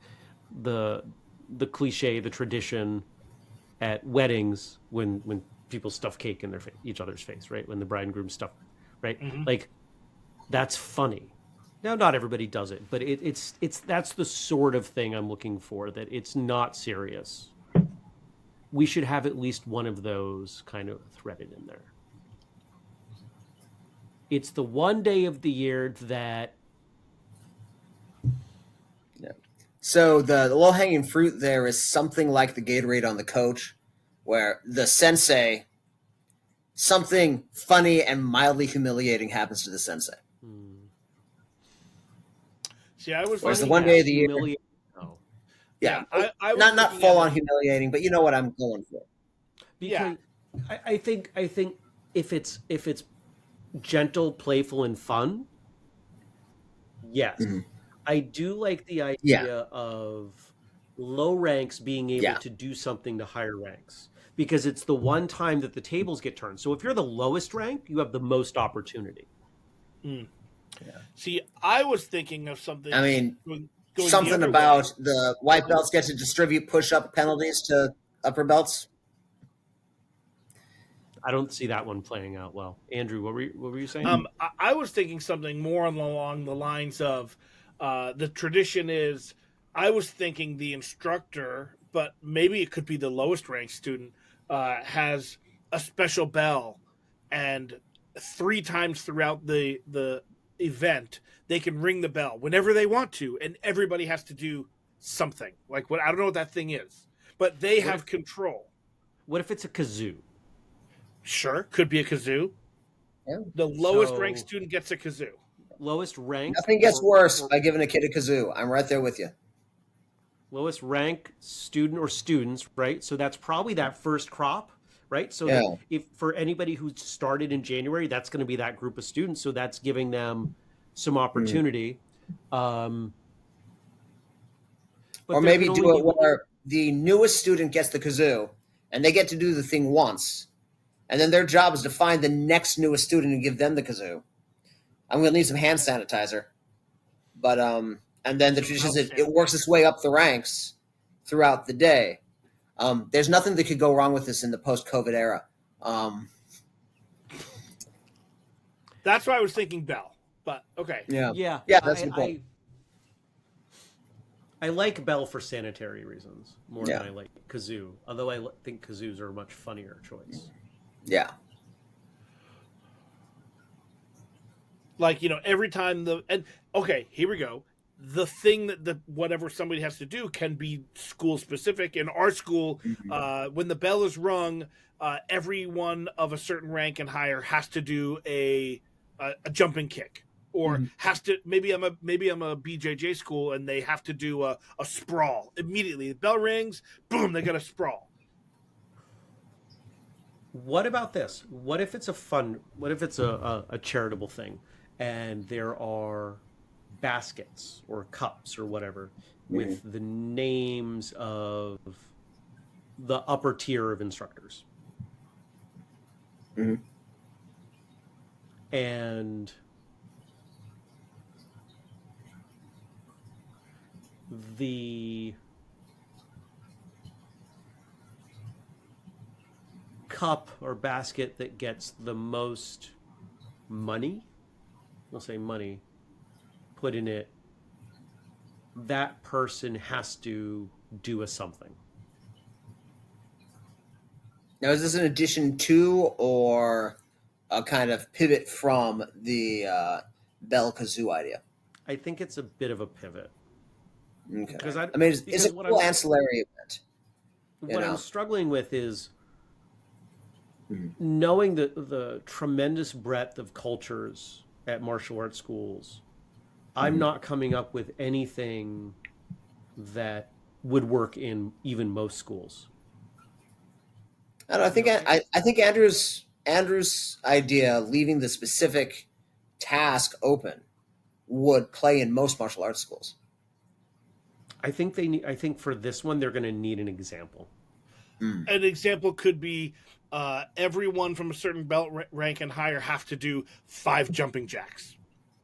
the cliche, the tradition at weddings when people stuff cake in their each other's face, right? When the bride and groom stuff, right? Like that's funny. Now, not everybody does it, but it's that's the sort of thing I'm looking for. That it's not serious. We should have at least one of those kind of threaded in there. It's the one day of the year that. Yeah. So the low-hanging fruit there is something like the Gatorade on the coach, where the sensei, something funny and mildly humiliating happens to the sensei. See, I was Whereas the thinking one day of the year, Oh. yeah, I was not looking full at on it- humiliating, but you know what I'm going for. Because I think if it's gentle, playful, and fun, yes. I do like the idea of low ranks being able to do something to higher ranks because it's the one time that the tables get turned. So if you're the lowest rank, you have the most opportunity. See, I was thinking of something. I mean, going something the other about way. the white belts get to distribute push-up penalties to upper belts. I don't see that one playing out well. Andrew, what were you saying? I was thinking something more along the lines of the tradition is. I was thinking the instructor, but maybe it could be the lowest ranked student, has a special bell, and 3 times throughout the event they can ring the bell whenever they want to, and everybody has to do something. Like what I don't know what that thing is, but they have control. What if it's a kazoo? Sure, could be a kazoo. Yeah. The lowest ranked student gets a kazoo. Lowest rank. Nothing gets worse by giving a kid a kazoo. I'm right there with you. Lowest rank student or students, right? So that's probably that first crop, right? So that if for anybody who started in January, that's going to be that group of students. So that's giving them some opportunity. But or maybe do it where the newest student gets the kazoo and they get to do the thing once. And then their job is to find the next newest student and give them the kazoo. I'm going to need some hand sanitizer. But, and then the tradition is it works its way up the ranks throughout the day. There's nothing that could go wrong with this in the post-COVID era. That's why I was thinking bell, but okay. Yeah, that's a good point. I like bell for sanitary reasons more than I like kazoo. Although I think kazoos are a much funnier choice. Yeah. Like, every time okay, here we go. The thing that whatever somebody has to do can be school specific. In our school, when the bell is rung, everyone of a certain rank and higher has to do a jumping kick, or has to. Maybe I'm a BJJ school and they have to do a sprawl immediately. The bell rings, boom, they got a sprawl. What about this? What if it's a charitable thing and there are baskets or cups or whatever with the names of the upper tier of instructors. And cup or basket that gets the most money, we'll say money, put in it, that person has to do a something. Now, is this an addition to or a kind of pivot from the Bell Kazoo idea? I think it's a bit of a pivot. Okay. Because I mean, it's a cool ancillary event. What I'm struggling with is knowing the tremendous breadth of cultures at martial arts schools. I'm not coming up with anything that would work in even most schools. I don't know, I think Andrew's idea, leaving the specific task open, would play in most martial arts schools. I think for this one they're going to need an example. An example could be everyone from a certain belt rank and higher have to do 5 jumping jacks.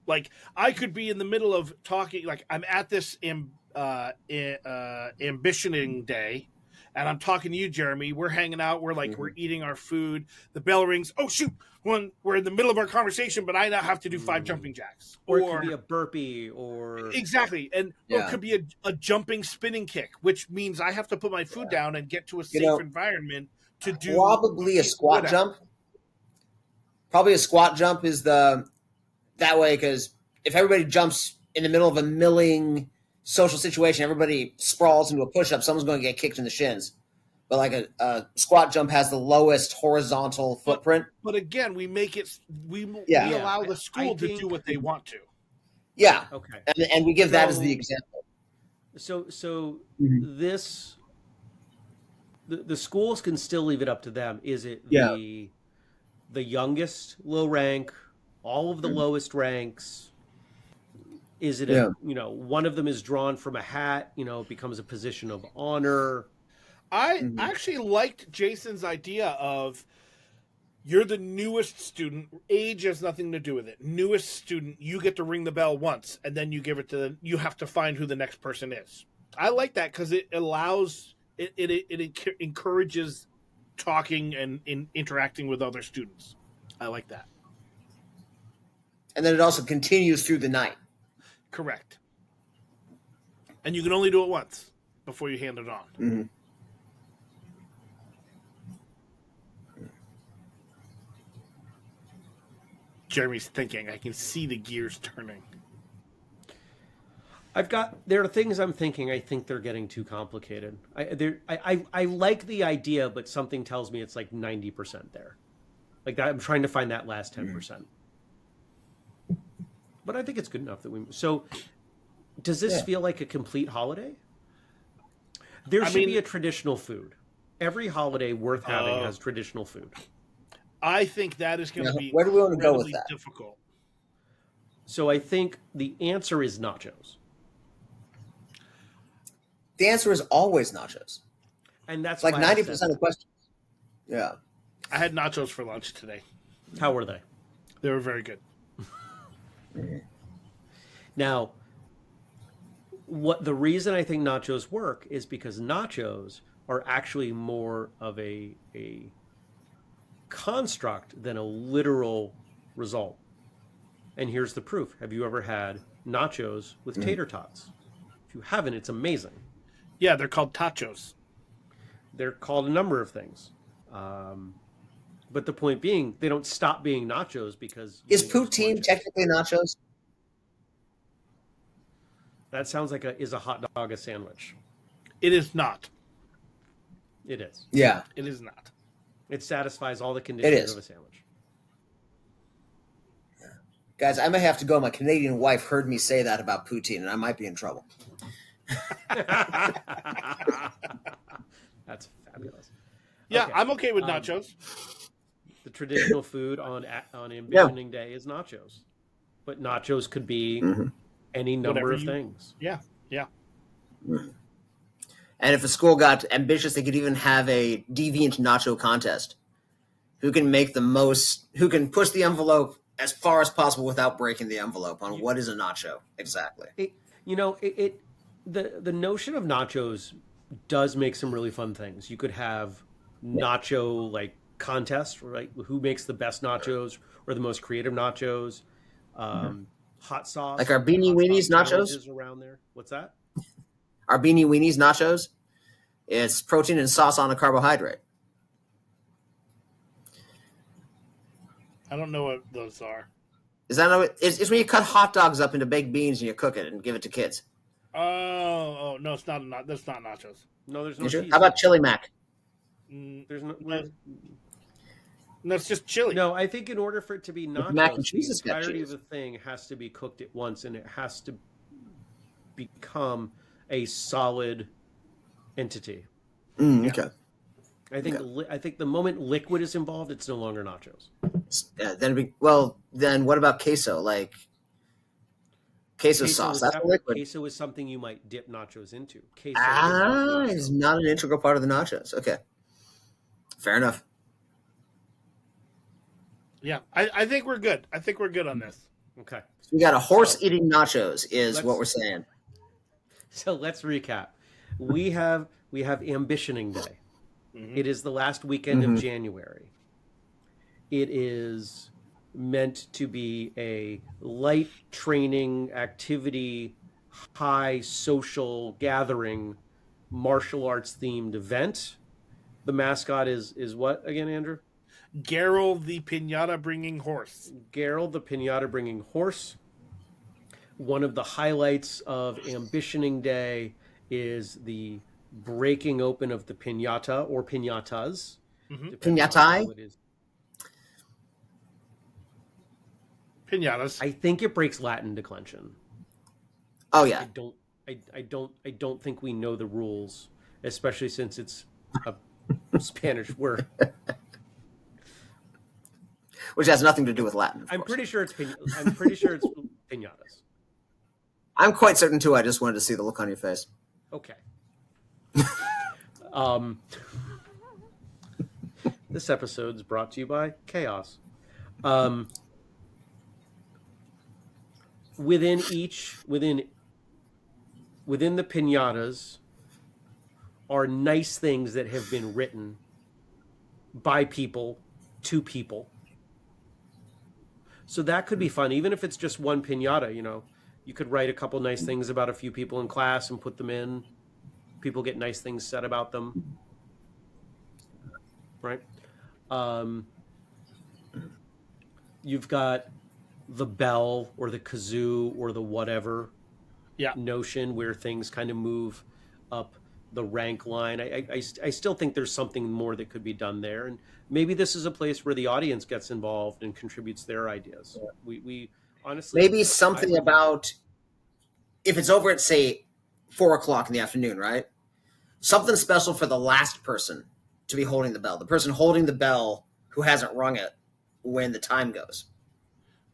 Like, I could be in the middle of talking, like I'm at this ambitioning day, and I'm talking to you, Jeremy. We're hanging out. We're like, we're eating our food. The bell rings. Oh, shoot. We're in the middle of our conversation, but I now have to do 5 jumping jacks. Or it could be a burpee or... Exactly. And or it could be a jumping spinning kick, which means I have to put my food down and get to a safe environment to do... Probably a squat jump. Probably a squat jump is that way, because if everybody jumps in the middle of a milling social situation, everybody sprawls into a push-up, someone's going to get kicked in the shins. But like a squat jump has the lowest horizontal footprint. But again, we make it. We allow the school to do what they want to. Yeah. Okay. And we give that as the example. So this the schools can still leave it up to them. Is it the youngest low rank, all of the lowest ranks? Is it one of them is drawn from a hat, becomes a position of honor? I actually liked Jason's idea of you're the newest student. Age has nothing to do with it. Newest student, you get to ring the bell once, and then you give it to you have to find who the next person is. I like that because it allows it encourages talking and interacting with other students. I like that. And then it also continues through the night. Correct. And you can only do it once before you hand it on. Mm-hmm. Jeremy's thinking. I can see the gears turning. There are things I'm thinking. I think they're getting too complicated. I like the idea, but something tells me it's like 90% there. Like I'm trying to find that last 10%. But I think it's good enough that we. So, does this feel like a complete holiday? There should be a traditional food. Every holiday worth having has traditional food. I think that is going to be where do we want to go with that? Difficult. So I think the answer is nachos. The answer is always nachos. And that's like 90% of questions. Yeah. I had nachos for lunch today. How were they? They were very good. Now, the reason I think nachos work is because nachos are actually more of a construct than a literal result. And here's the proof. Have you ever had nachos with tater tots? If you haven't, it's amazing. Yeah, they're called tachos. They're called a number of things. But the point being, they don't stop being nachos because... Is poutine technically nachos? That sounds like is a hot dog a sandwich? It is not. It is. Yeah. It is not. It satisfies all the conditions of a sandwich. Yeah. Guys, I may have to go. My Canadian wife heard me say that about poutine, and I might be in trouble. That's fabulous. Yeah, okay. I'm okay with nachos. The traditional food on Ambitioning Day is nachos. But nachos could be any number of things. Yeah. And if a school got ambitious, they could even have a deviant nacho contest. Who can push the envelope as far as possible without breaking the envelope on what is a nacho exactly. The notion of nachos does make some really fun things. You could have nacho like contest, right? Who makes the best nachos or the most creative nachos? Hot sauce, Like our Beanie hot sauce Weenies nachos? challenges around there. What's that? Our Beanie Weenies nachos. It's protein and sauce on a carbohydrate. I don't know what those are. Is that how it's when you cut hot dogs up into baked beans and you cook it and give it to kids? Oh no, it's not. That's not nachos. No, there's no Sure? cheese. How about chili mac? There's no. No, it's just chili. No, I think in order for it to be Mac and nachos, cheese the has got entirety cheese. of the thing has to be cooked at once, and it has to become a solid entity. Okay. I think the moment liquid is involved, it's no longer nachos. Then what about queso? Like queso sauce? That's a liquid. Queso is something you might dip nachos into. Queso is not nacho. It's not an integral part of the nachos. Okay, fair enough. Yeah, I think we're good. I think we're good on this. Okay. So we got a horse eating nachos is what we're saying. So let's recap. We have Ambitioning Day. It is the last weekend of January. It is meant to be a light training activity, high social gathering, martial arts themed event. The mascot is what again, Andrew? Garyll the pinata bringing horse. Geralt the pinata bringing horse. One of the highlights of Ambitioning Day is the breaking open of the pinata or pinatas. Pinatai? Pinatas. I think it breaks Latin declension. Oh yeah. I don't think we know the rules, especially since it's a Spanish word. Which has nothing to do with Latin. I'm pretty sure it's pinatas. I'm quite certain too. I just wanted to see the look on your face. Okay. This episode is brought to you by Chaos. Within the pinatas are nice things that have been written by people to people. So that could be fun, even if it's just one pinata. You could write a couple nice things about a few people in class and put them in. People get nice things said about them, right? You've got the bell or the kazoo or the whatever notion where things kind of move up the rank line. I still think there's something more that could be done there, and maybe this is a place where the audience gets involved and contributes their ideas. We honestly maybe something about if it's over at say 4:00 in the afternoon, right? Something special for the last person to be holding the bell. The person holding the bell who hasn't rung it when the time goes.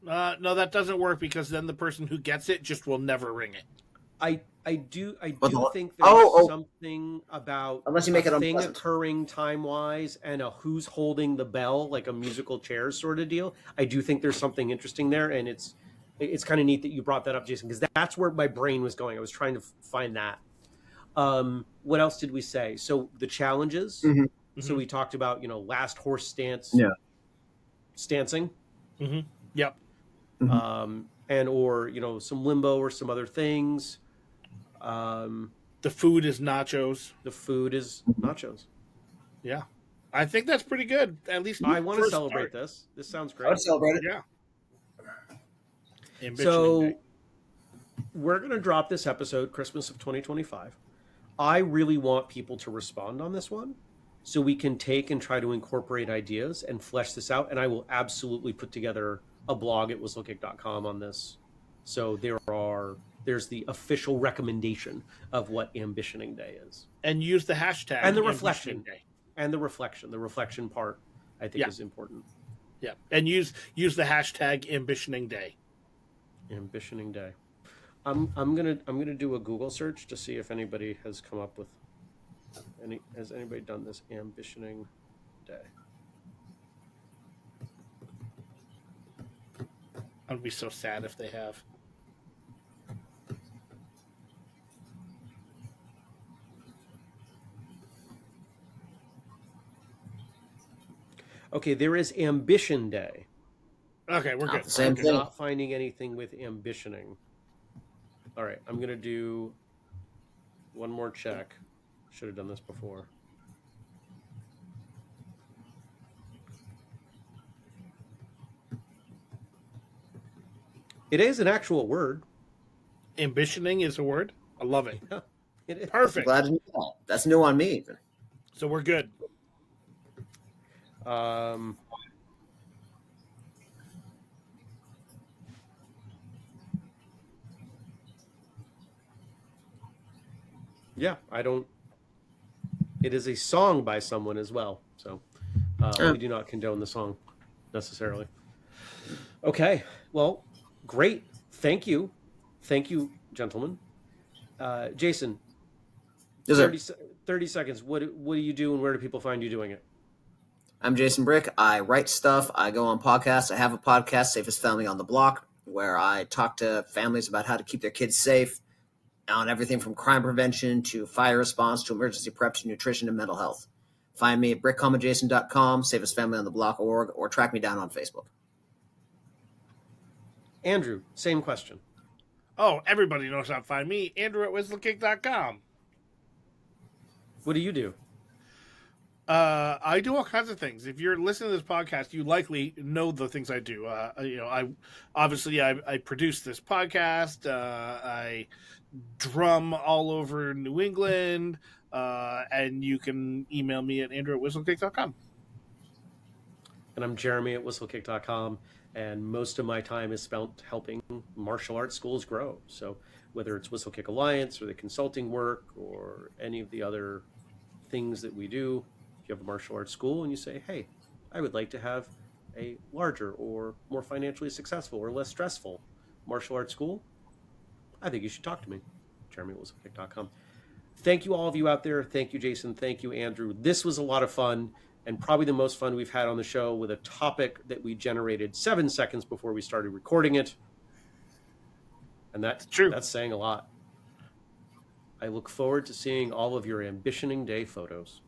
No, that doesn't work because then the person who gets it just will never ring it. I do think there's something about unless you make it a thing unpleasant. Occurring time-wise and a who's holding the bell, like a musical chairs sort of deal. I do think there's something interesting there, and it's kind of neat that you brought that up, Jason, because that's where my brain was going. I was trying to find that. What else did we say? So the challenges. So we talked about, last horse stance. Yeah. Stancing. Yep. And or, some limbo or some other things. The food is nachos. The food is nachos. Yeah. I think that's pretty good. At least I want to celebrate this. This sounds great. I would celebrate it. Yeah. So we're going to drop this episode Christmas of 2025. I really want people to respond on this one so we can take and try to incorporate ideas and flesh this out. And I will absolutely put together a blog at whistlekick.com on this. So there's the official recommendation of what Ambitioning Day is. And use the hashtag. And the reflection. Day. And the reflection part, I think, is important. Yeah. And use the hashtag Ambitioning Day. Ambitioning Day. I'm gonna do a Google search to see if anybody has come up with has anybody done this Ambitioning Day. I'd be so sad if they have. Okay, there is Ambition Day. Okay, we're Not good. the same I'm thing. not finding anything with ambitioning. All right, I'm going to do one more check. Should have done this before. It is an actual word. Ambitioning is a word. I love it. Yeah, it is. I'm Perfect. glad to know that. That's new on me, even. So we're good. Yeah, I don't. It is a song by someone as well. So we do not condone the song necessarily. Okay, well, great. Thank you. Thank you, gentlemen. Jason, Yes, 30, sir. 30 seconds. What do you do and where do people find you doing it? I'm Jason Brick. I write stuff. I go on podcasts. I have a podcast, Safest Family on the Block, where I talk to families about how to keep their kids safe on everything from crime prevention to fire response to emergency prep to nutrition and mental health. Find me at brickcommajason.com, safestfamilyontheblock.org, or track me down on Facebook. Andrew, same question. Oh, everybody knows how to find me. Andrew at whistlekick.com. What do you do? I do all kinds of things. If you're listening to this podcast, you likely know the things I do. I produce this podcast. I drum all over New England, and you can email me at andrew@whistlekick.com. And I'm Jeremy at whistlekick.com. And most of my time is spent helping martial arts schools grow. So whether it's Whistlekick Alliance or the consulting work or any of the other things that we do, if you have a martial arts school and you say, hey, I would like to have a larger or more financially successful or less stressful martial arts school, I think you should talk to me. Jeremy at whistlekick.com. Thank you, all of you out there. Thank you, Jason. Thank you, Andrew. This was a lot of fun and probably the most fun we've had on the show with a topic that we generated 7 seconds before we started recording it. And that's true. That's saying a lot. I look forward to seeing all of your Ambitioning Day photos.